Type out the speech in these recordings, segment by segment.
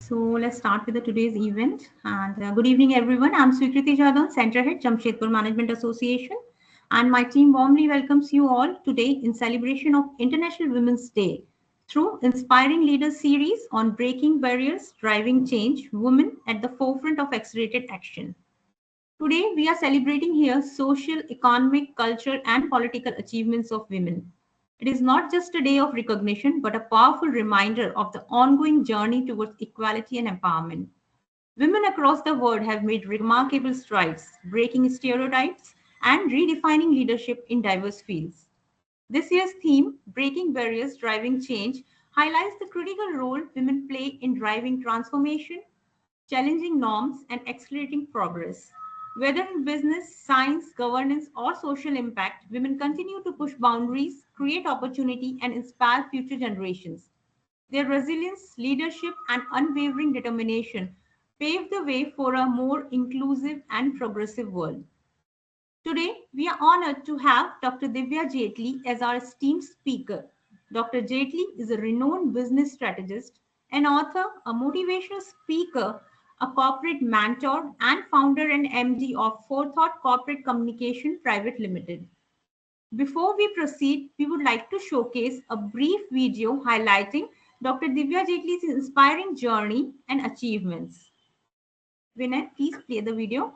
So let's start with today's event. And good evening, everyone. I'm Swikriti Jadon, Center Head, Jamshedpur Management Association. And my team warmly welcomes you all today in celebration of International Women's Day through Inspiring Leaders series on breaking barriers, driving change, women at the forefront of accelerated action. Today, we are celebrating here social, economic, cultural, and political achievements of women. It is not just a day of recognition, but a powerful reminder of the ongoing journey towards equality and empowerment. Women across the world have made remarkable strides, breaking stereotypes and redefining leadership in diverse fields. This year's theme, Breaking Barriers, Driving Change, highlights the critical role women play in driving transformation, challenging norms, and accelerating progress. Whether in business, science, governance, or social impact, women continue to push boundaries, create opportunity, and inspire future generations. Their resilience, leadership, and unwavering determination pave the way for a more inclusive and progressive world. Today, we are honored to have Dr. Divya Jaitly as our esteemed speaker. Dr. Jaitly is a renowned business strategist, an author, a motivational speaker, a corporate mentor, and founder and MD of Forethought Corporate Communication Private Limited. Before we proceed, we would like to showcase a brief video highlighting Dr. Divya Jaitly's inspiring journey and achievements. Vinay, please play the video.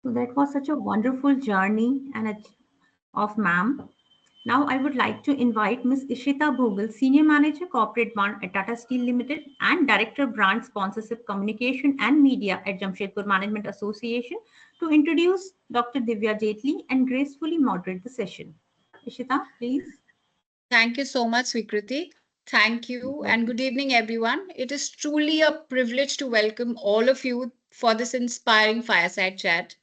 So that was such a wonderful journey of ma'am. Now I would like to invite Ms. Ishita Bhogal, Senior Manager Corporate Brand at Tata Steel Limited and Director Brand Sponsorship Communication and Media at Jamshedpur Management Association to introduce Dr. Divya Jaitly and gracefully moderate the session. Ishita, please. Thank you so much, Swikriti. Thank you, and good evening, everyone. It is truly a privilege to welcome all of you for this inspiring fireside chat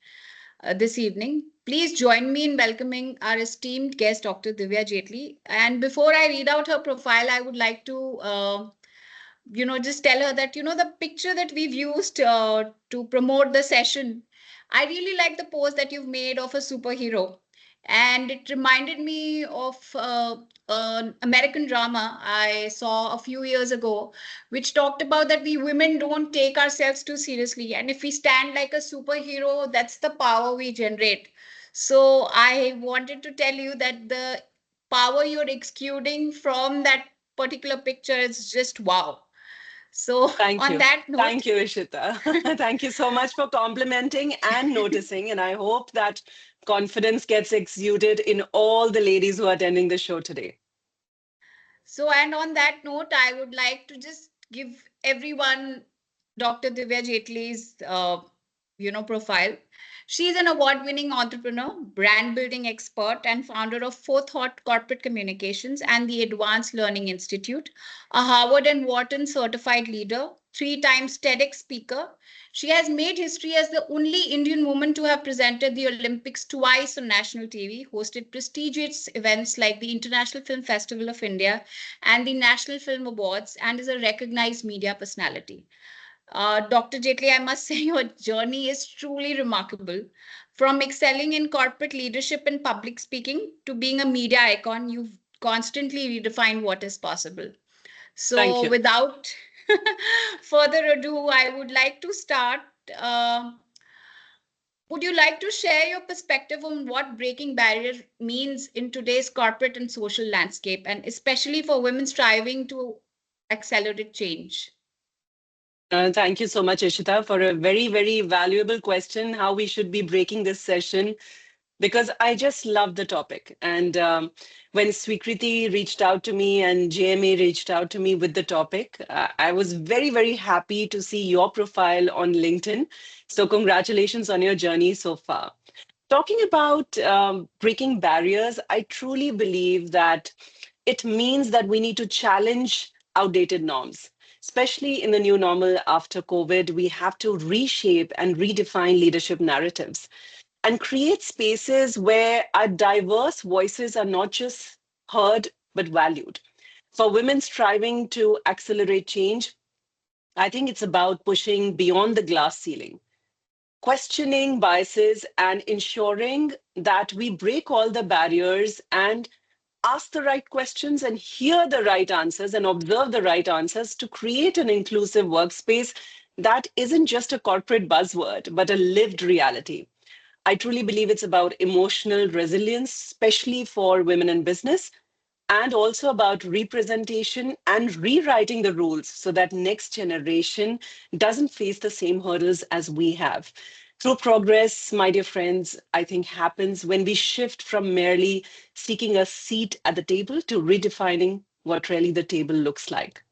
this evening. Please join me in welcoming our esteemed guest, Dr. Divya Jaitly. And before I read out her profile, I would like to, just tell her that, the picture that we've used to promote the session, I really like the pose that you've made of a superhero. And it reminded me of an American drama I saw a few years ago, which talked about that we women don't take ourselves too seriously. And if we stand like a superhero, that's the power we generate. So I wanted to tell you that the power you're exuding from that particular picture is just wow. So Thank on you. that note, Thank you, Ishita. Thank you so much for complimenting and noticing. And I hope that confidence gets exuded in all the ladies who are attending the show today. and on that note, I would like to just give everyone Dr. Divya Jaitly's profile. She's an award-winning entrepreneur, brand building expert, and founder of Forethought Corporate Communications and the Advanced Learning Institute, a Harvard and Wharton certified leader, three times TEDx speaker. She has made history as the only Indian woman to have presented the Olympics twice on national TV, hosted prestigious events like the International Film Festival of India and the National Film Awards, and is a recognized media personality. Dr. Jaitly, I must say your journey is truly remarkable. From excelling in corporate leadership and public speaking to being a media icon, you've constantly redefined what is possible. Thank So, you. without further ado, I would like to start. Uh, would you like to share your perspective on what breaking barrier means in today's corporate and social landscape, and especially for women striving to accelerate change? Thank you so much, Ishita, for a very, very valuable question, how we should be breaking this session, because I just love the topic. And when Swikriti reached out to me and JMA reached out to me with the topic, I was very, very happy to see your profile on LinkedIn. So, congratulations on your journey so far. Talking about breaking barriers, I truly believe that it means that we need to challenge outdated norms. Especially in the new normal after COVID, we have to reshape and redefine leadership narratives and create spaces where our diverse voices are not just heard but valued. For women striving to accelerate change, I think it's about pushing beyond the glass ceiling, questioning biases, and ensuring that we break all the barriers and ask the right questions and hear the right answers and observe the right answers to create an inclusive workspace that isn't just a corporate buzzword, but a lived reality. I truly believe it's about emotional resilience, especially for women in business, and also about representation and rewriting the rules so that next generation doesn't face the same hurdles as we have. True progress, my dear friends, I think happens when we shift from merely seeking a seat at the table to redefining what really the table looks like.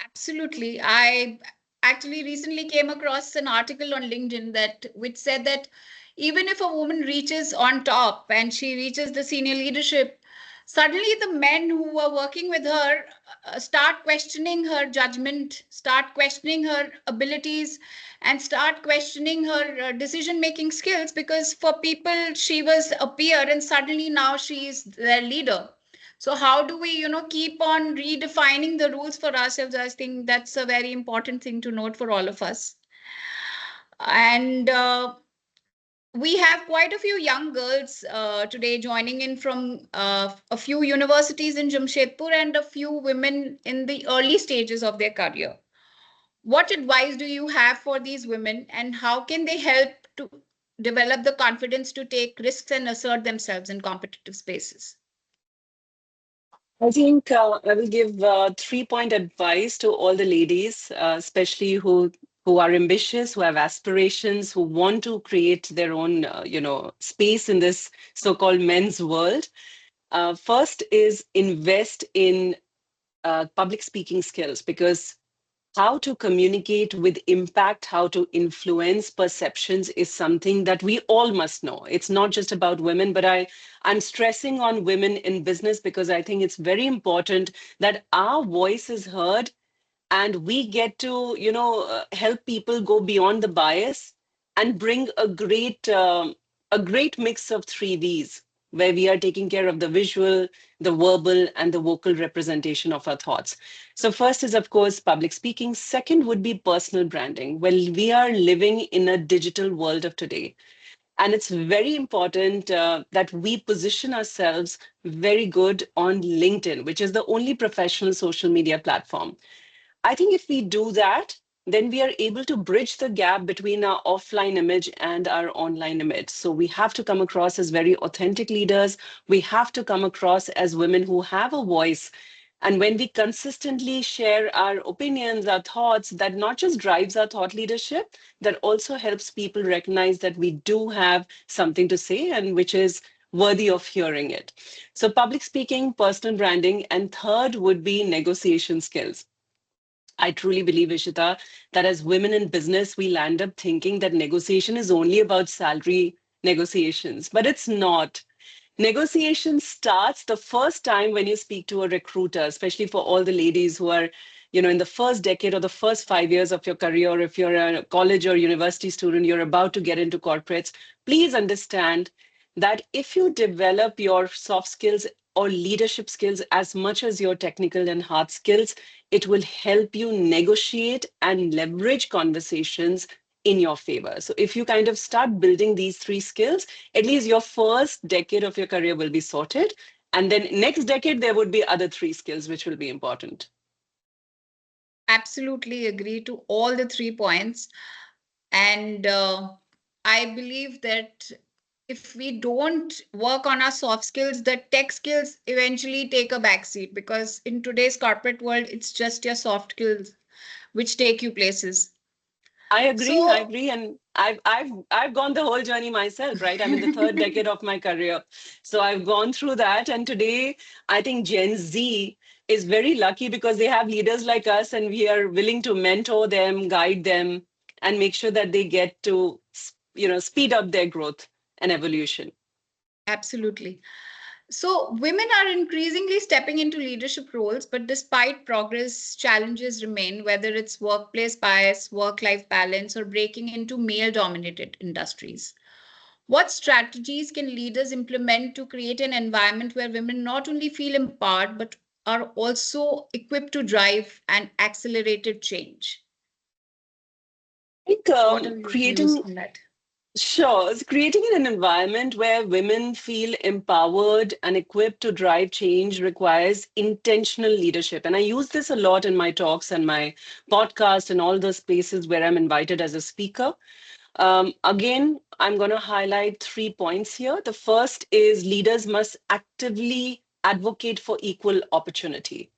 Absolutely. I actually recently came across an article on LinkedIn that which said that even if a woman reaches on top and she reaches the senior leadership, suddenly the men who were working with her start questioning her judgment, start questioning her abilities, and start questioning her decision making skills because for people she was a peer and suddenly now she is their leader. So how do we keep on redefining the rules for ourselves? I think that's a very important thing to note for all of us. And we have quite a few young girls today joining in from a few universities in Jamshedpur and a few women in the early stages of their career. What advice do you have for these women, and how can they help to develop the confidence to take risks and assert themselves in competitive spaces? I think I will give 3 point advice to all the ladies, especially who are ambitious, who have aspirations, who want to create their own, space in this so-called men's world. First is invest in public speaking skills, because how to communicate with impact, how to influence perceptions is something that we all must know. It's not just about women, but I'm stressing on women in business because I think it's very important that our voice is heard and we get to help people go beyond the bias and bring a great mix of three V's, where we are taking care of the visual, the verbal, and the vocal representation of our thoughts. So first is, of course, public speaking. Second would be personal branding. Well, we are living in a digital world of today, and it's very important that we position ourselves very good on LinkedIn, which is the only professional social media platform. I think if we do that, then we are able to bridge the gap between our offline image and our online image. So we have to come across as very authentic leaders. We have to come across as women who have a voice. And when we consistently share our opinions, our thoughts, that not just drives our thought leadership, that also helps people recognize that we do have something to say and which is worthy of hearing it. So public speaking, personal branding, and third would be negotiation skills. I truly believe, Ishita, that as women in business, we land up thinking that negotiation is only about salary negotiations, but it's not. Negotiation starts the first time when you speak to a recruiter, especially for all the ladies who are, in the first decade or the first 5 years of your career, or if you're a college or university student, you're about to get into corporates. Please understand that if you develop your soft skills or leadership skills as much as your technical and hard skills, it will help you negotiate and leverage conversations in your favor. So if you kind of start building these three skills, at least your first decade of your career will be sorted. And then next decade, there would be other three skills which will be important. Absolutely agree to all the 3 points. And I believe that if we don't work on our soft skills, the tech skills eventually take a backseat, because in today's corporate world, it's just your soft skills which take you places. I agree. I So, agree, and I've gone the whole journey myself, right? I'm in the third decade of my career, so I've gone through that. And today, I think Gen Z is very lucky because they have leaders like us, and we are willing to mentor them, guide them, and make sure that they get to, speed up their growth and evolution. absolutely. So, women are increasingly stepping into leadership roles, but despite progress, challenges remain, whether it's workplace bias, work life balance, or breaking into male dominated industries. What strategies can leaders implement to create an environment where women not only feel empowered, but are also equipped to drive and accelerated change? I think What are your views creating on that? Sure. It's creating an environment where women feel empowered and equipped to drive change requires intentional leadership. And I use this a lot in my talks and my podcast and all the spaces where I'm invited as a speaker. Again, I'm going to highlight 3 points here. The first is leaders must actively advocate for equal opportunity.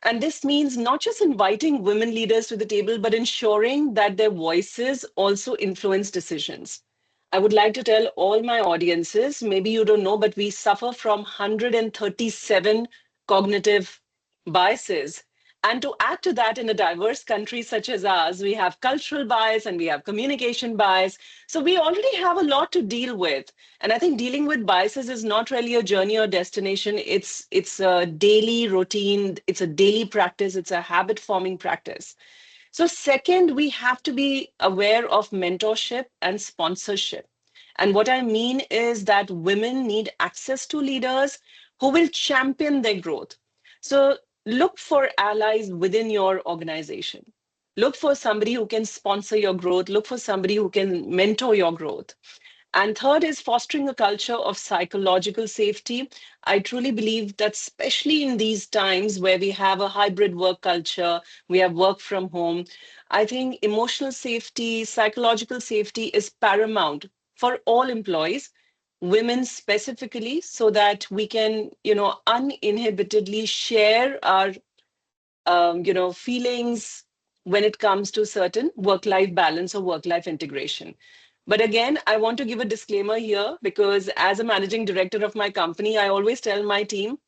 And this means not just inviting women leaders to the table, but ensuring that their voices also influence decisions. I would like to tell all my audiences, maybe you don't know, but we suffer from 137 cognitive biases. And to add to that, in a diverse country such as ours, we have cultural bias and we have communication bias. So we already have a lot to deal with. And I think dealing with biases is not really a journey or destination. It's a daily routine. It's a daily practice. It's a habit forming practice. So second, we have to be aware of mentorship and sponsorship. And what I mean is that women need access to leaders who will champion their growth. So look for allies within your organization. Look for somebody who can sponsor your growth. Look for somebody who can mentor your growth. And third is fostering a culture of psychological safety. I truly believe that, especially in these times where we have a hybrid work culture, we have work from home, I think emotional safety, psychological safety is paramount for all employees, women specifically, so that we can, uninhibitedly share our feelings when it comes to certain work-life balance or work-life integration. But again, I want to give a disclaimer here because as a managing director of my company, I always tell my team,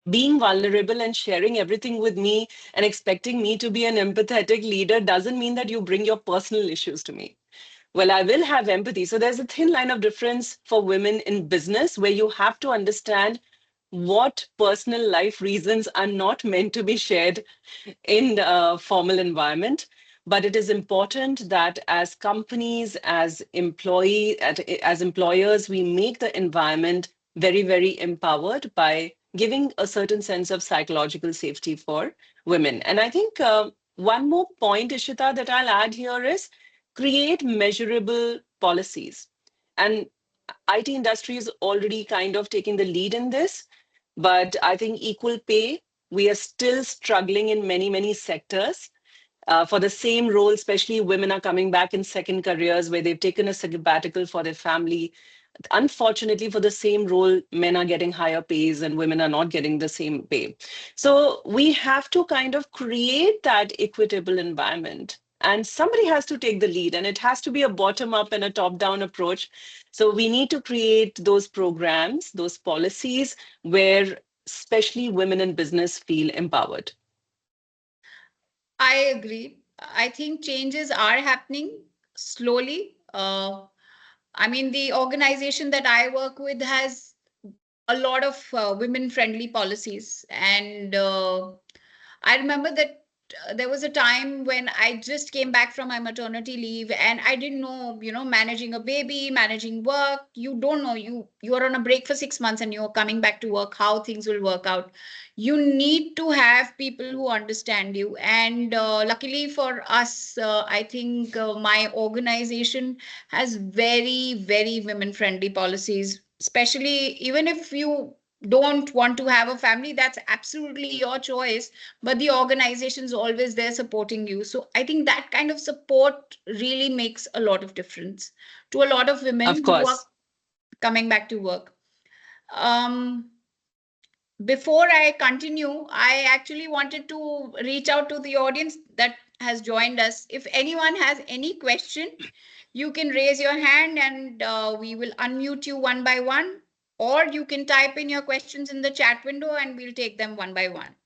being vulnerable and sharing everything with me and expecting me to be an empathetic leader doesn't mean that you bring your personal issues to me. Well, I will have empathy. So there's a thin line of difference for women in business where you have to understand what personal life reasons are not meant to be shared in a formal environment. But it is important that as companies, as employers, we make the environment very, very empowered by giving a certain sense of psychological safety for women. And I think one more point, Ishita, that I'll add here is create measurable policies. And IT industry is already kind of taking the lead in this, but I think equal pay, we are still struggling in many, many sectors. For the same role, especially women are coming back in second careers where they've taken a sabbatical for their family. Unfortunately, for the same role, men are getting higher pays and women are not getting the same pay. So we have to kind of create that equitable environment. And somebody has to take the lead, and it has to be a bottom up and a top down approach. So we need to create those programs, those policies where especially women in business feel empowered. I agree. I think changes are happening slowly. I mean, the organization that I work with has a lot of women friendly policies. And I remember that there was a time when I just came back from my maternity leave and I didn't know, managing a baby, managing work. You don't know. You are on a break for 6 months and you're coming back to work, how things will work out. You need to have people who understand you. And luckily for us, I think my organization has very, very women friendly policies, especially even if you don't want to have a family, that's absolutely your choice, but the organization is always there supporting you. So I think that kind of support really makes a lot of difference to a lot of Of women who are course. coming back to work. um before I continue, I actually wanted to reach out to the audience that has joined us. If anyone has any question, you can raise your hand and we will unmute you one by one, or you can type in your questions in the chat window and we'll take them one by one.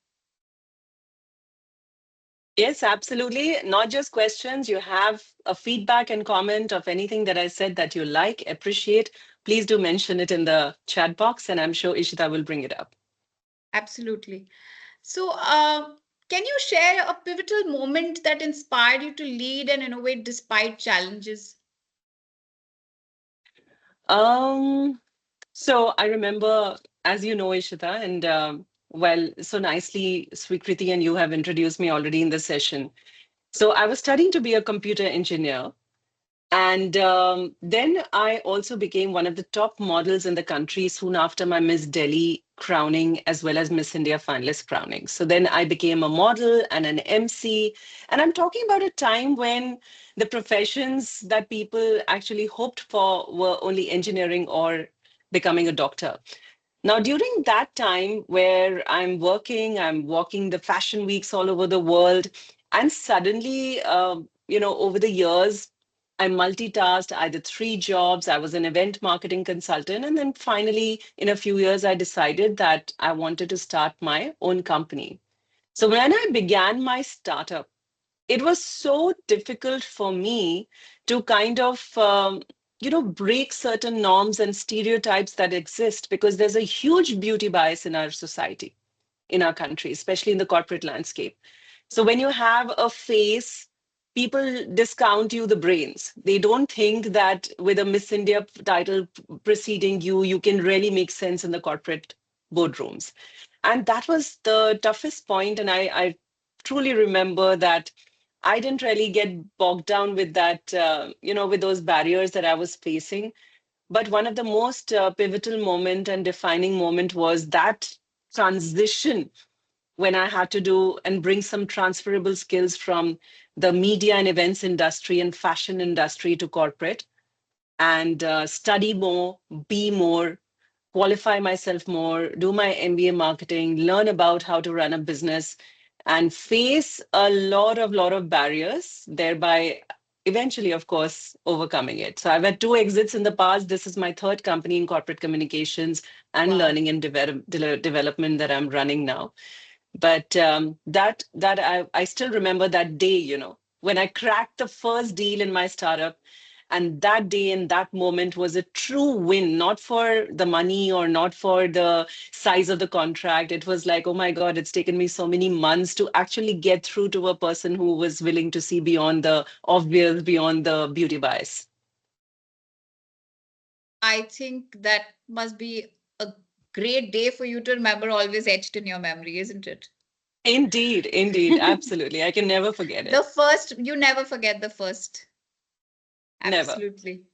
Yes, absolutely. Not just questions. You have a feedback and comment of anything that I said that you like, appreciate. Please do mention it in the chat box, and I'm sure Ishita will bring it up. Absolutely. So, can you share a pivotal moment that inspired you to lead and innovate despite challenges? Um, so I remember, as you know, Ishita, and well, so nicely, Swikriti and you have introduced me already in the session. So I was studying to be a computer engineer. And then I also became one of the top models in the country soon after my Miss Delhi crowning, as well as Miss India finalist crowning. So then I became a model and an MC. And I'm talking about a time when the professions that people actually hoped for were only engineering or becoming a doctor. Now, during that time where I'm walking the fashion weeks all over the world, and suddenly, over the years, I multitasked. I did three jobs. I was an event marketing consultant. And then finally, in a few years, I decided that I wanted to start my own company. So when I began my startup, it was so difficult for me to kind of break certain norms and stereotypes that exist because there's a huge beauty bias in our society, in our country, especially in the corporate landscape. So when you have a face, people discount you the brains. They don't think that with a Miss India title preceding you, you can really make sense in the corporate boardrooms. And that was the toughest point. And I truly remember that I didn't really get bogged down with that, with those barriers that I was facing. But one of the most pivotal moment and defining moment was that transition when I had to do and bring some transferable skills from the media and events industry and fashion industry to corporate and study more, be more, qualify myself more, do my MBA marketing, learn about how to run a business, and face a lot of barriers, thereby eventually, of course, overcoming it. So I've had two exits in the past. This is my third company in corporate communications and Wow. learning and development that I'm running now. But I still remember that day, when I cracked the first deal in my startup. And that day and that moment was a true win, not for the money or not for the size of the contract. It was like, oh my God, it's taken me so many months to actually get through to a person who was willing to see beyond the obvious, beyond the beauty bias. I think that must be a great day for you to remember, always etched in your memory, isn't it? Indeed, indeed, absolutely. I can never forget The it. first, you never forget the first. Never. Absolutely.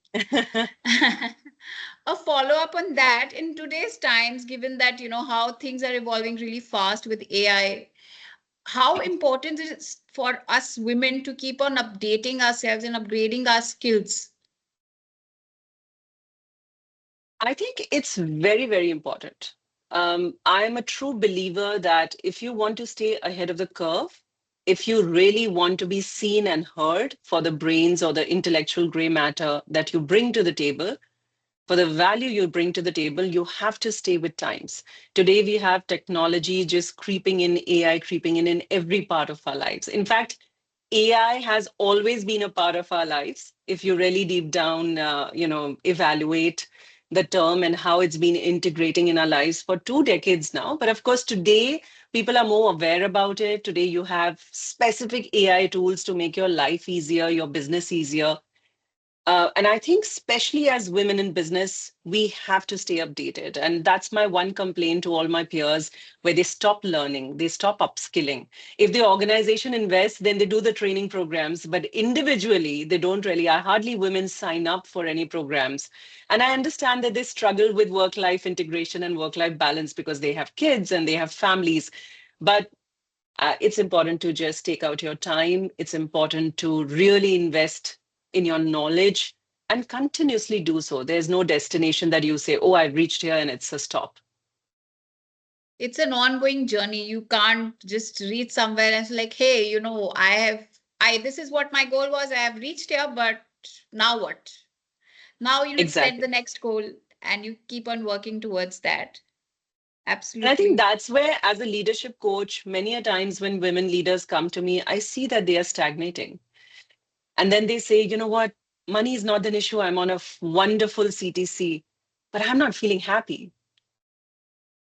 A follow up on that, in today's times, given that, how things are evolving really fast with AI, how important it is for us women to keep on updating ourselves and upgrading our skills? I think it's very, very important. I'm a true believer that if you want to stay ahead of the curve, if you really want to be seen and heard for the brains or the intellectual gray matter that you bring to the table, for the value you bring to the table, you have to stay with times. Today, we have technology just creeping in, AI creeping in every part of our lives. In fact, AI has always been a part of our lives. If you really deep down, evaluate the term and how it's been integrating in our lives for 2 decades now. But of course, today people are more aware about it. Today, you have specific AI tools to make your life easier, your business easier. And I think, especially as women in business, we have to stay updated. And that's my one complaint to all my peers, where they stop learning, they stop upskilling. If the organization invests, then they do the training programs, but individually, they don't really. I hardly women sign up for any programs. And I understand that they struggle with work life integration and work life balance because they have kids and they have families. But it's important to just take out your time. It's important to really invest in your knowledge and continuously do so. There's no destination that you say, oh, I've reached here and it's a stop. It's an ongoing journey. You can't just reach somewhere and it's like, hey, this is what my goal was. I have reached here, but now what? Now you need to set Exactly. the next goal and you keep on working towards that. And I think Absolutely. that's where, as a leadership coach, many a times when women leaders come to me, I see that they are stagnating. And then they say, you know what? Money is not an issue. I'm on a wonderful CTC, but I'm not feeling happy.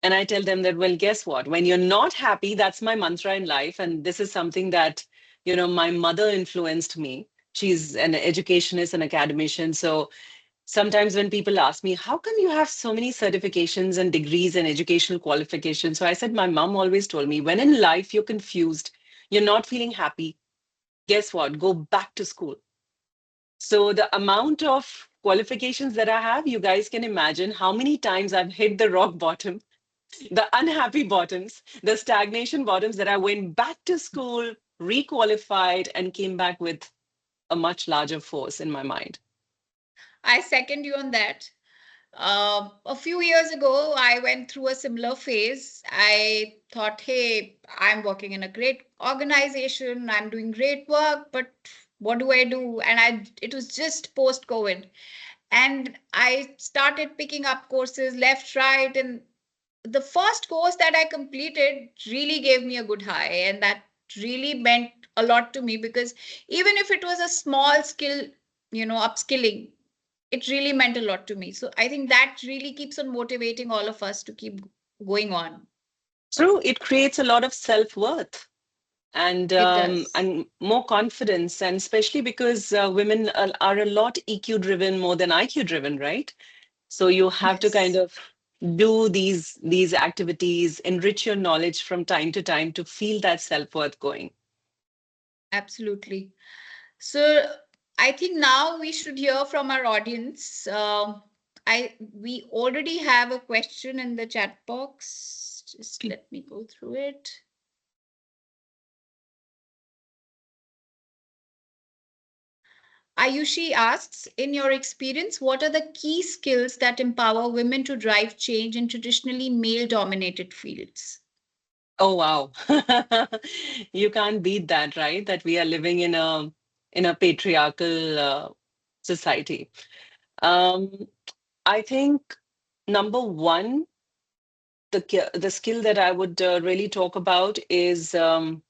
And I tell them that, well, guess what? When you're not happy, that's my mantra in life. And this is something that, my mother influenced me. She's an educationist, an academician. So sometimes when people ask me, how come you have so many certifications and degrees and educational qualifications? So I said, my mom always told me, when in life you're confused, you're not feeling happy, guess what? Go back to school. So the amount of qualifications that I have, you guys can imagine how many times I've hit the rock bottom, the unhappy bottoms, the stagnation bottoms, that I went back to school, requalified, and came back with a much larger force in my mind. I second you on that. A few years ago, I went through a similar phase. I thought, hey, I'm working in a great organization, I'm doing great work, but what do I do? And it was just post COVID. And I started picking up courses left, right. And the first course that I completed really gave me a good high. And that really meant a lot to me because even if it was a small skill, upskilling, it really meant a lot to me. So I think that really keeps on motivating all of us to keep going on. True, it creates a lot of self-worth and It um, does. and more confidence, and especially because women are a lot EQ driven more than IQ driven, right? So you have to kind Yes, of do these activities, enrich your knowledge from time to time to feel that self-worth going. absolutely. So I think now we should hear from our audience. We already have a question in the chat box. Just let me go through it. Ayushi asks, in your experience, what are the key skills that empower women to drive change in traditionally male-dominated fields? Oh wow. You can't beat that, right? That we are living in a patriarchal society. Um, I think number one, the skill that I would really talk about is mm,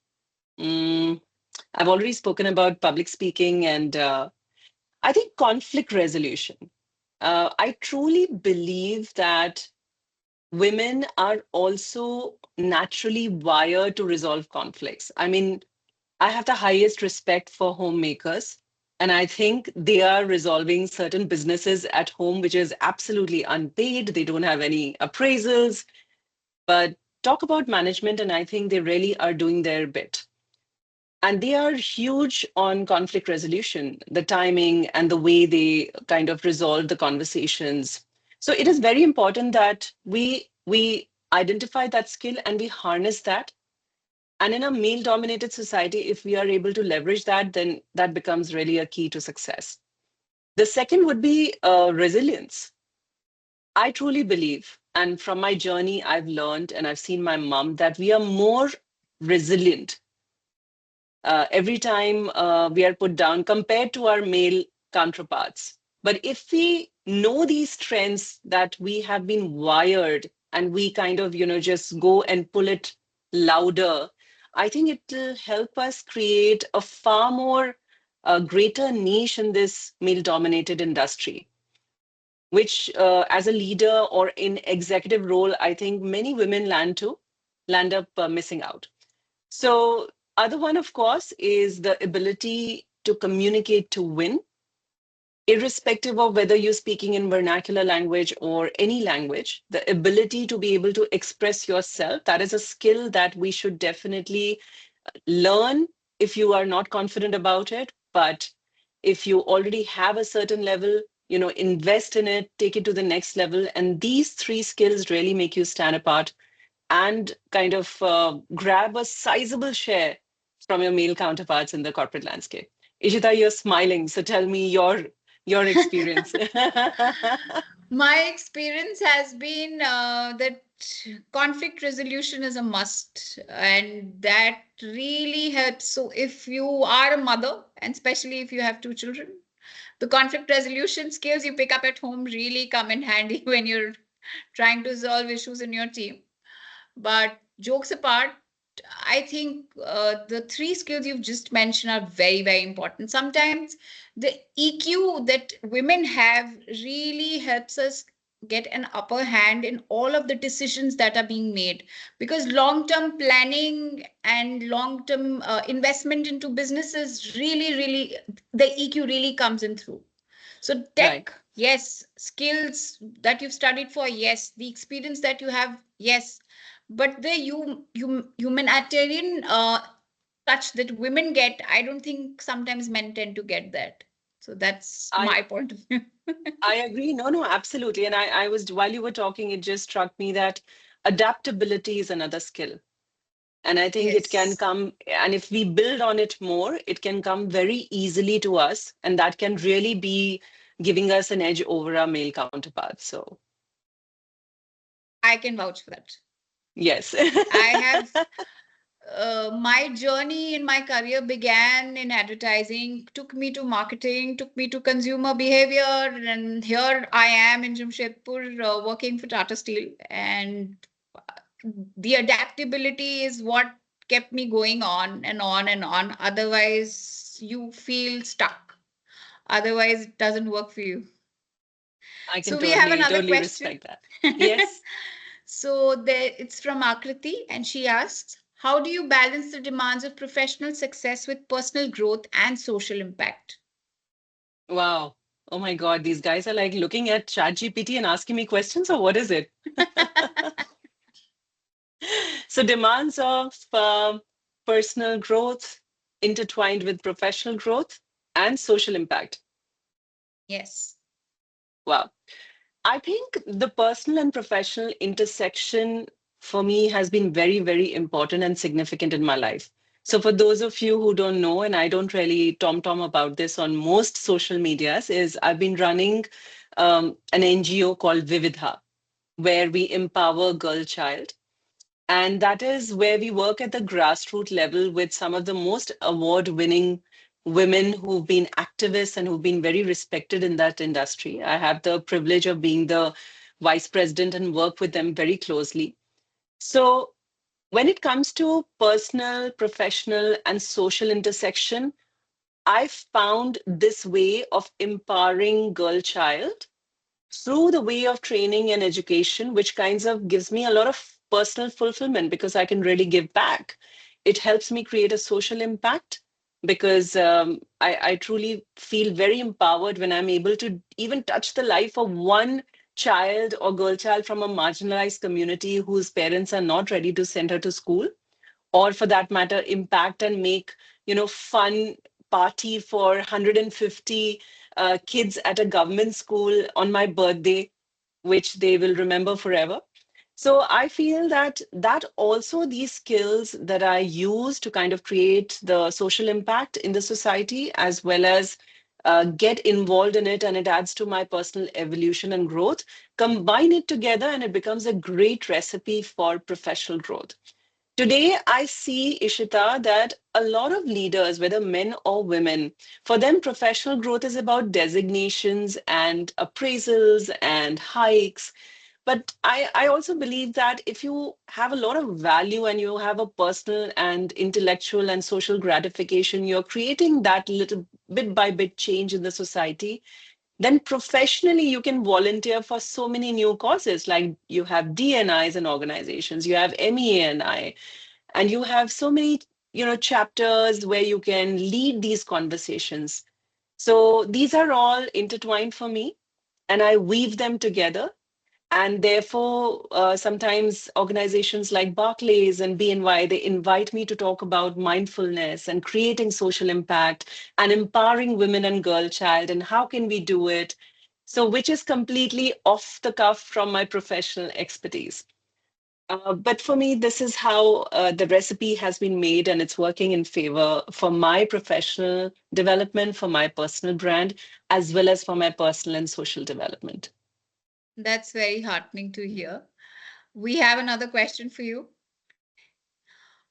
I've already spoken about public speaking and I think conflict resolution. I truly believe that women are also naturally wired to resolve conflicts. I mean, I have the highest respect for homemakers. And I think they are resolving certain businesses at home, which is absolutely unpaid. They don't have any appraisals. But talk about management, and I think they really are doing their bit. And they are huge on conflict resolution, the timing and the way they kind of resolve the conversations. So it is very important that we identify that skill and we harness that. And in a male dominated society, if we are able to leverage that, then that becomes really a key to success. The second would be resilience. I truly believe, and from my journey, I've learned and I've seen my mom that we are more resilient every time we are put down compared to our male counterparts. But if we know these trends that we have been wired and we kind of, just go and pull it louder, I think it will help us create a far more greater niche in this male dominated industry, which as a leader or in executive role, I think many women land up missing out. So other one, of course, is the ability to communicate to win, irrespective of whether you're speaking in vernacular language or any language. The ability to be able to express yourself, that is a skill that we should definitely learn if you are not confident about it. But if you already have a certain level, invest in it, take it to the next level. And these three skills really make you stand apart and kind of grab a sizable share from your male counterparts in the corporate landscape. Ishita, you're smiling, so tell me your experience. My experience has been that conflict resolution is a must, and that really helps. So, if you are a mother, and especially if you have two children, the conflict resolution skills you pick up at home really come in handy when you're trying to solve issues in your team. But jokes apart, I think the three skills you've just mentioned are very, very important. Sometimes the EQ that women have really helps us get an upper hand in all of the decisions that are being made, because long term planning and long term investment into businesses really, the EQ really comes in through. So Right. tech, yes. Skills that you've studied for, yes. The experience that you have, yes. But the humanitarian touch that women get, I don't think sometimes men tend to get that. So that's I my point of view. I agree. No, no, absolutely. And I was, while you were talking, it just struck me that adaptability is another skill. And I think it can Yes, come, and if we build on it more, it can come very easily to us. And that can really be giving us an edge over our male counterparts. So, I can vouch for that. yes. I have my journey in my career began in advertising, took me to marketing, took me to consumer behavior, and here I am in Jamshedpur working for Tata Steel. And the adaptability is what kept me going on and on and on. Otherwise, you feel stuck. Otherwise, it doesn't work for you. I can So we have another totally question. respect that. Yes. So there, it's from Akriti, and she asks, "How do you balance the demands of professional success with personal growth and social impact?" Wow. Oh my God, these guys are like looking at ChatGPT and asking me questions, or what is it? So, demands of personal growth intertwined with professional growth and social impact. Yes. Wow. I think the personal and professional intersection for me has been very, very important and significant in my life. So, for those of you who don't know, and I don't really tom about this on most social medias, is I've been running an NGO called Vividha, where we empower girl child. And that is where we work at the grassroots level with some of the most award winning women who've been activists and who've been very respected in that industry. I have the privilege of being the vice president and work with them very closely. So, when it comes to personal, professional, and social intersection, I found this way of empowering girl child through the way of training and education, which kinds of gives me a lot of personal fulfillment because I can really give back. It helps me create a social impact because I truly feel very empowered when I'm able to even touch the life of one child or girl child from a marginalized community whose parents are not ready to send her to school, or for that matter impact and make fun party for 150 kids at a government school on my birthday, which they will remember forever. So I feel that also these skills that I use to kind of create the social impact in the society, as well as get involved in it, and it adds to my personal evolution and growth, combine it together and it becomes a great recipe for professional growth. Today, I see, Ishita, that a lot of leaders, whether men or women, for them, professional growth is about designations and appraisals and hikes. But I also believe that if you have a lot of value and you have a personal and intellectual and social gratification, you're creating that little bit by bit change in the society, then professionally you can volunteer for so many new causes. Like you have DNIs and organizations, you have MEANI, and you have so many chapters where you can lead these conversations. So these are all intertwined for me, and I weave them together. And therefore, sometimes organizations like Barclays and BNY, they invite me to talk about mindfulness and creating social impact and empowering women and girl child, and how can we do it. So which is completely off the cuff from my professional expertise. But for me, this is how the recipe has been made, and it's working in favor for my professional development, for my personal brand, as well as for my personal and social development. That's very heartening to hear. We have another question for you.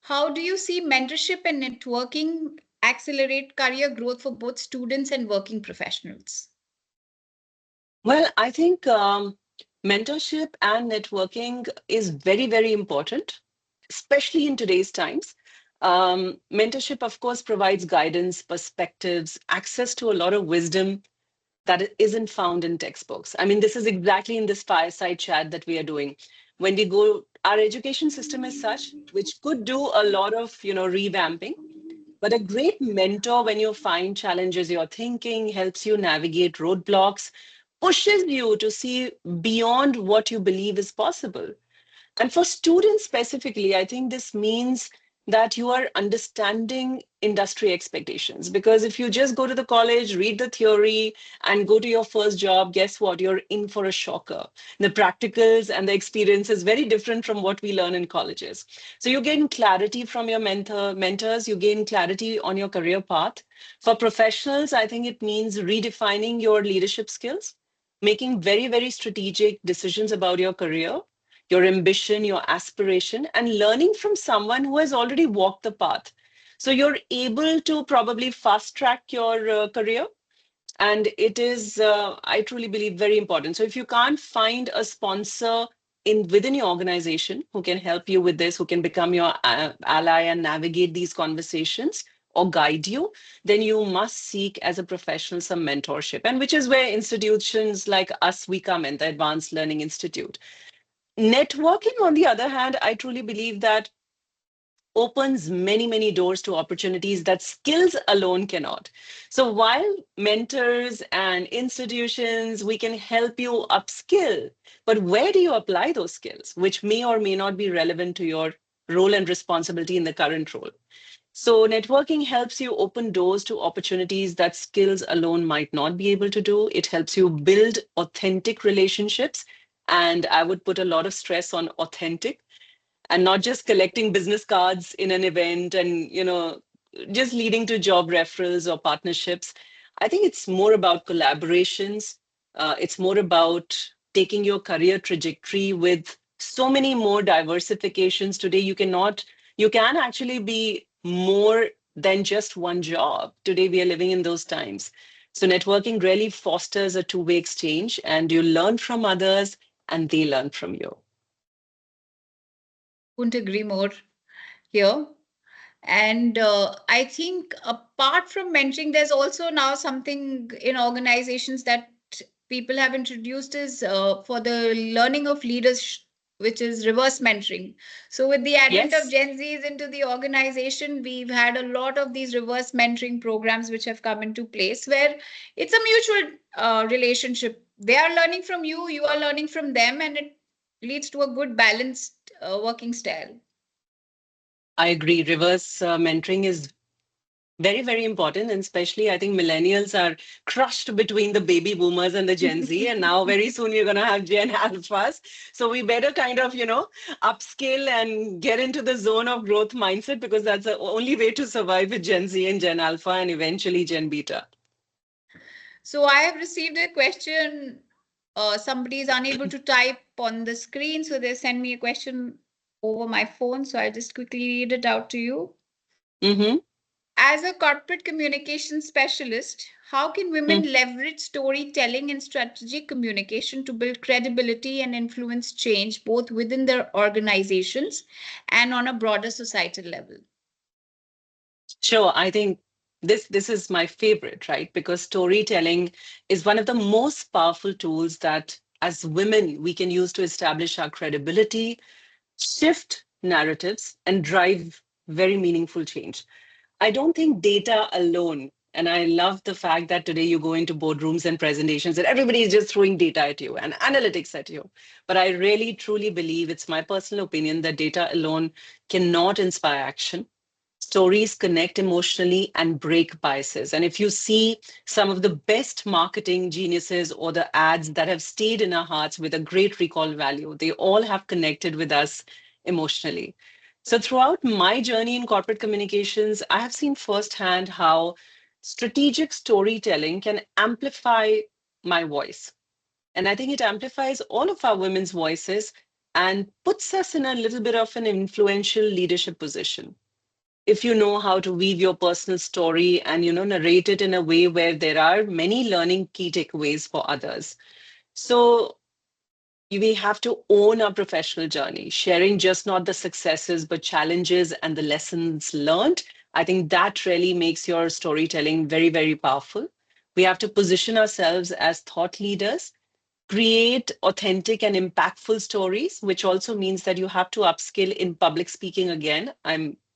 How do you see mentorship and networking accelerate career growth for both students and working professionals? Well, I think mentorship and networking is very, very important, especially in today's times. Mentorship, of course, provides guidance, perspectives, access to a lot of wisdom that isn't found in textbooks. I mean, this is exactly in this fireside chat that we are doing. When we go, our education system is such which could do a lot of, revamping. But a great mentor, when you find challenges your thinking, helps you navigate roadblocks, pushes you to see beyond what you believe is possible. And for students specifically, I think this means that you are understanding industry expectations. Because if you just go to the college, read the theory, and go to your first job, guess what? You're in for a shocker. The practicals and the experience is very different from what we learn in colleges. So you gain clarity from your mentors, you gain clarity on your career path. For professionals, I think it means redefining your leadership skills, making very, very strategic decisions about your career, your ambition, your aspiration, and learning from someone who has already walked the path. So you're able to probably fast track your career. And it is, I truly believe, very important. So if you can't find a sponsor in within your organization who can help you with this, who can become your ally and navigate these conversations or guide you, then you must seek as a professional some mentorship. And which is where institutions like us, we come in, the Advanced Learning Institute. Networking, on the other hand, I truly believe that opens many, many doors to opportunities that skills alone cannot. So while mentors and institutions, we can help you upskill, but where do you apply those skills, which may or may not be relevant to your role and responsibility in the current role? So networking helps you open doors to opportunities that skills alone might not be able to do. It helps you build authentic relationships. And I would put a lot of stress on authentic, and not just collecting business cards in an event and just leading to job referrals or partnerships. I think it's more about collaborations. It's more about taking your career trajectory with so many more diversifications. Today you can actually be more than just one job. Today we are living in those times. So networking really fosters a two-way exchange, and you learn from others and they learn from you. Couldn't agree more here. And I think apart from mentoring, there's also now something in organizations that people have introduced is for the learning of leaders, which is reverse mentoring. So, with the advent of Yes. Gen Zs into the organization, we've had a lot of these reverse mentoring programs which have come into place where it's a mutual relationship. They are learning from you, you are learning from them, and it leads to a good balanced working style. I agree. Reverse mentoring is very, very important. And especially, I think millennials are crushed between the baby boomers and the Gen Z. And now, very soon, we're going to have Gen Alphas. So we better kind of, upskill and get into the zone of growth mindset, because that's the only way to survive with Gen Z and Gen Alpha and eventually Gen Beta. So I have received a question. Somebody is unable to type on the screen, so they send me a question over my phone, so I'll just quickly read it out to you. Mm-hmm. As a corporate communication specialist, how can women leverage storytelling and strategic communication to build credibility and influence change both within their organizations and on a broader societal level? Sure. I think this is my favorite, right? Because storytelling is one of the most powerful tools that as women we can use to establish our credibility, shift narratives, and drive very meaningful change. I don't think data alone, and I love the fact that today you go into boardrooms and presentations and everybody is just throwing data at you and analytics at you. But I really truly believe, it's my personal opinion, that data alone cannot inspire action. Stories connect emotionally and break biases. And if you see some of the best marketing geniuses or the ads that have stayed in our hearts with a great recall value, they all have connected with us emotionally. So, throughout my journey in corporate communications, I have seen firsthand how strategic storytelling can amplify my voice. And I think it amplifies all of our women's voices and puts us in a little bit of an influential leadership position. If you know how to weave your personal story and narrate it in a way where there are many learning key takeaways for others. So we have to own our professional journey, sharing just not the successes, but challenges and the lessons learned. I think that really makes your storytelling very, very powerful. We have to position ourselves as thought leaders, create authentic and impactful stories, which also means that you have to upskill in public speaking again.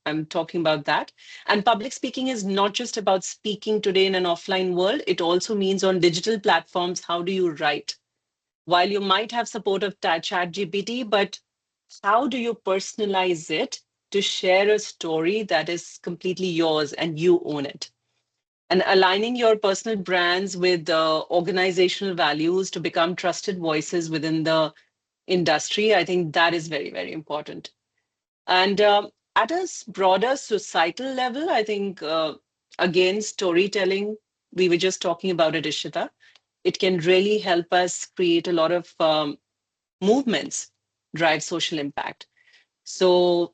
I'm talking about that. And public speaking is not just about speaking today in an offline world. It also means on digital platforms, how do you write? While you might have support of chat GPT, but how do you personalize it to share a story that is completely yours and you own it? And aligning your personal brands with organizational values to become trusted voices within the industry, I think that is very, very important. And at a broader societal level, I think, again, storytelling, we were just talking about it, Ishita, it can really help us create a lot of movements, drive social impact. So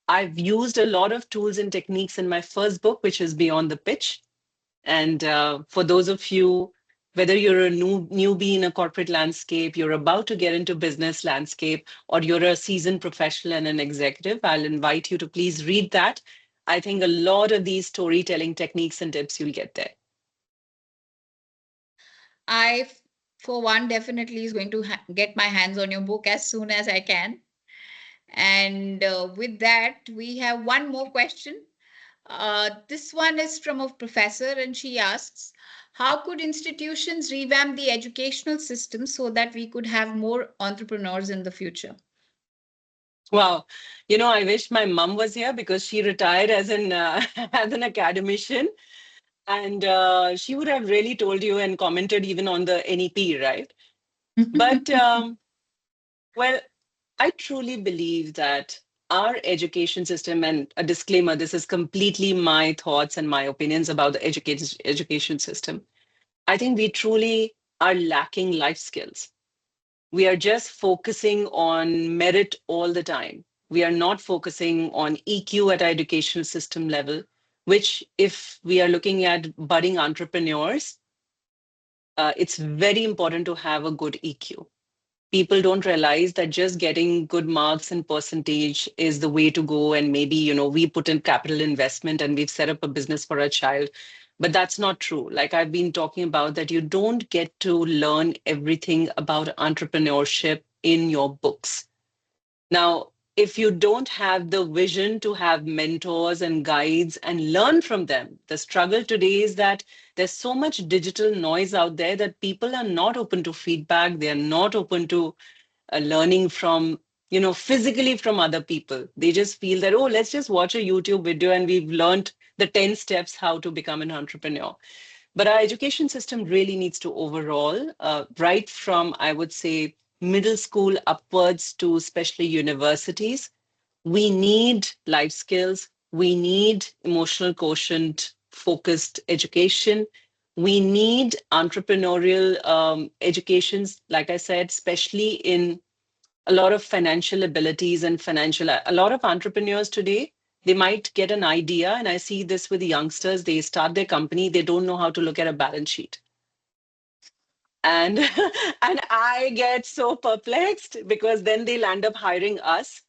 I've used a lot of tools and techniques in my first book, which is Beyond the Pitch. And for those of you, whether you're a newbie in a corporate landscape, you're about to get into business landscape, or you're a seasoned professional and an executive, I'll invite you to please read that. I think a lot of these storytelling techniques and tips you'll get there. I, for one, definitely is going to get my hands on your book as soon as I can. And with that, we have one more question. This one is from a professor, and she asks, how could institutions revamp the educational system so that we could have more entrepreneurs in the future? Wow. I wish my mom was here because she retired as an as an academician, and she would have really told you and commented even on the NEP, right? But well, I truly believe that our education system, and a disclaimer, this is completely my thoughts and my opinions about the education system. I think we truly are lacking life skills. We are just focusing on merit all the time. We are not focusing on EQ at our educational system level, which, if we are looking at budding entrepreneurs, it's very important to have a good EQ. People don't realize that just getting good marks and percentage is the way to go. And maybe, we put in capital investment and we've set up a business for a child. But that's not true. Like I've been talking about, that you don't get to learn everything about entrepreneurship in your books. Now, if you don't have the vision to have mentors and guides and learn from them, the struggle today is that there's so much digital noise out there that people are not open to feedback. They are not open to learning from, physically from other people. They just feel that, oh, let's just watch a YouTube video and we've learned the 10 steps how to become an entrepreneur. But our education system really needs to overall, right from, I would say, middle school upwards to especially universities, we need life skills. We need emotional quotient focused education. We need entrepreneurial educations, like I said, especially in a lot of financial abilities and financial, a lot of entrepreneurs today, they might get an idea. And I see this with the youngsters. They start their company, they don't know how to look at a balance sheet. And and I get so perplexed because then they'll end up hiring us,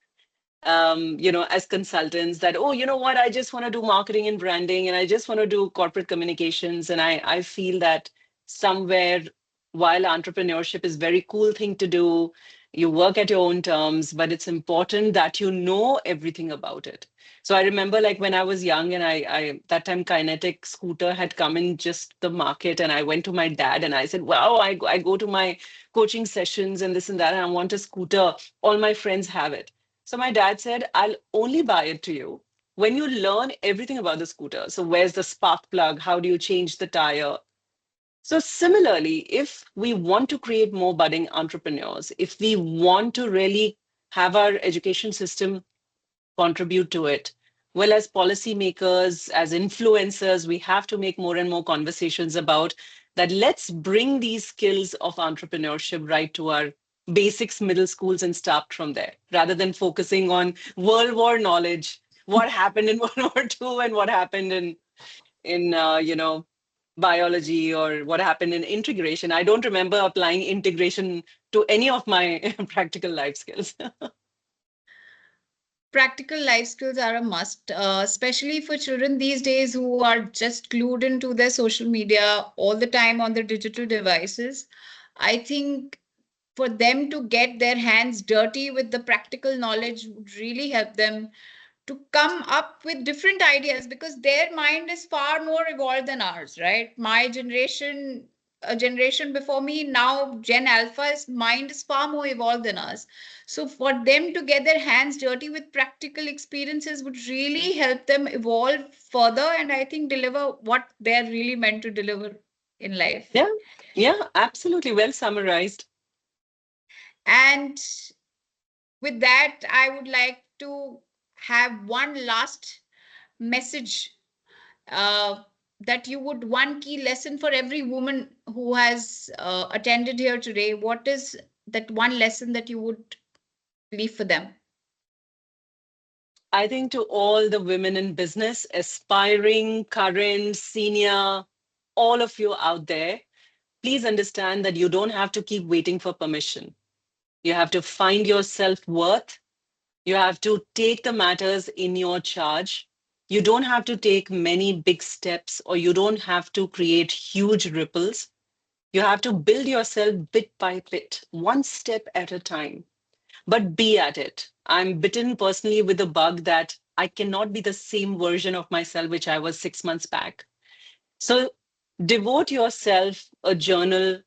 as consultants, that, oh, you know what, I just want to do marketing and branding and I just want to do corporate communications. And I feel that somewhere, while entrepreneurship is very cool thing to do, you work at your own terms, but it's important that you know everything about it. So I remember, like, when I was young, and I that time kinetic scooter had come in just the market, and I went to my dad and I said, wow, I go to my coaching sessions and this and that, and I want a scooter. All my friends have it. So my dad said, I'll only buy it to you when you learn everything about the scooter. So where's the spark plug? How do you change the tire? So similarly, if we want to create more budding entrepreneurs, if we want to really have our education system contribute to it, well, as policymakers, as influencers, we have to make more and more conversations about that. Let's bring these skills of entrepreneurship right to our basics, middle schools, and start from there, rather than focusing on World War knowledge, what happened in World War II and what happened in biology, or what happened in integration. I don't remember applying integration to any of my practical life skills. Practical life skills are a must, especially for children these days who are just glued into their social media all the time on their digital devices. I think for them to get their hands dirty with the practical knowledge would really help them to come up with different ideas, because their mind is far more evolved than ours, right? My generation, a generation before me, now Gen Alpha's mind is far more evolved than us. So for them to get their hands dirty with practical experiences would really help them evolve further, and I think deliver what they're really meant to deliver in life. Yeah, yeah, absolutely. Well summarized. And with that, I would like to have one last message, uh, that you would, one key lesson for every woman who has attended here today. What is that one lesson that you would leave for them? I think to all the women in business, aspiring, current, senior, all of you out there, please understand that you don't have to keep waiting for permission. You have to find your self-worth. You have to take the matters in your charge. You don't have to take many big steps, or you don't have to create huge ripples. You have to build yourself bit by bit, one step at a time, but be at it. I'm bitten personally with the bug that I cannot be the same version of myself which I was 6 months back. So devote yourself a journal,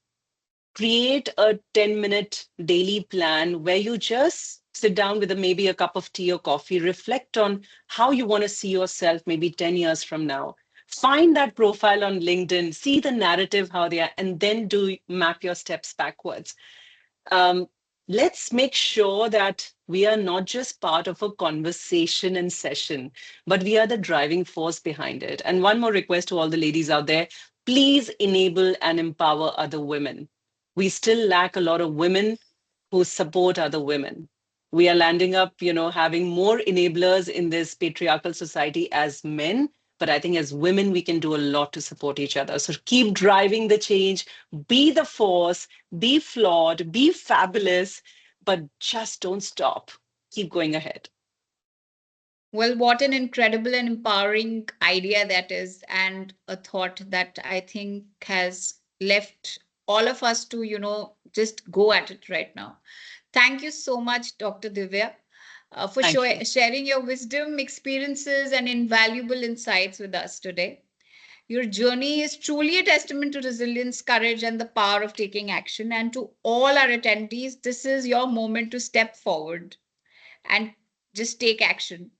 create a 10-minute daily plan where you just sit down with maybe a cup of tea or coffee, reflect on how you want to see yourself maybe 10 years from now. Find that profile on LinkedIn, see the narrative, how they are, and then do map your steps backwards. um, let's make sure that we are not just part of a conversation and session, but we are the driving force behind it. And one more request to all the ladies out there, please enable and empower other women. We still lack a lot of women who support other women. We are landing up, having more enablers in this patriarchal society as men. But I think as women, we can do a lot to support each other. So keep driving the change, be the force, be flawed, be fabulous, but just don't stop. Keep going ahead. Well, what an incredible and empowering idea that is, and a thought that I think has left all of us to, just go at it right now. Thank you so much, Dr. Divya, for Thank you. sharing your wisdom, experiences, and invaluable insights with us today. Your journey is truly a testament to resilience, courage, and the power of taking action. And to all our attendees, this is your moment to step forward and just take action.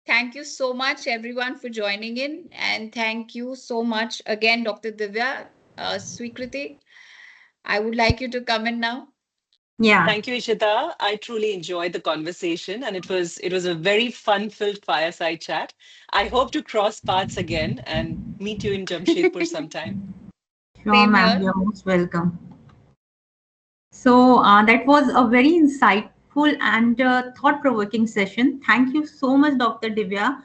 Thank you so much, everyone, for joining in. And thank you so much again, Dr. Divya. Swikriti, I would like you to come in now. Yeah. Thank you, Ishita. I truly enjoyed the conversation, and it was a very fun-filled fireside chat. I hope to cross paths again and meet you in Jamshedpur sometime. Sure, Same ma'am. here. You're most welcome. So that was a very insightful full and thought-provoking session. Thank you so much, Dr. Divya.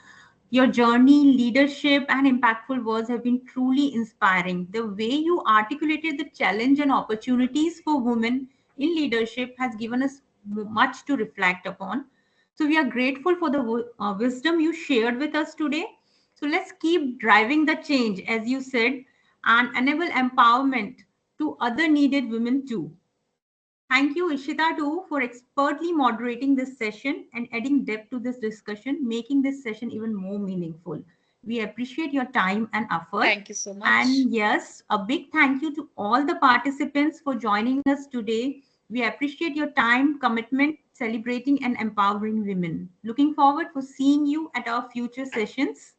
Your journey, leadership, and impactful words have been truly inspiring. The way you articulated the challenge and opportunities for women in leadership has given us much to reflect upon. So, we are grateful for the wisdom you shared with us today. So, let's keep driving the change, as you said, and enable empowerment to other needed women too. Thank you, Ishita, too, for expertly moderating this session and adding depth to this discussion, making this session even more meaningful. We appreciate your time and effort. Thank you so much. And yes, a big thank you to all the participants for joining us today. We appreciate your time, commitment, celebrating and empowering women. Looking forward for seeing you at our future sessions.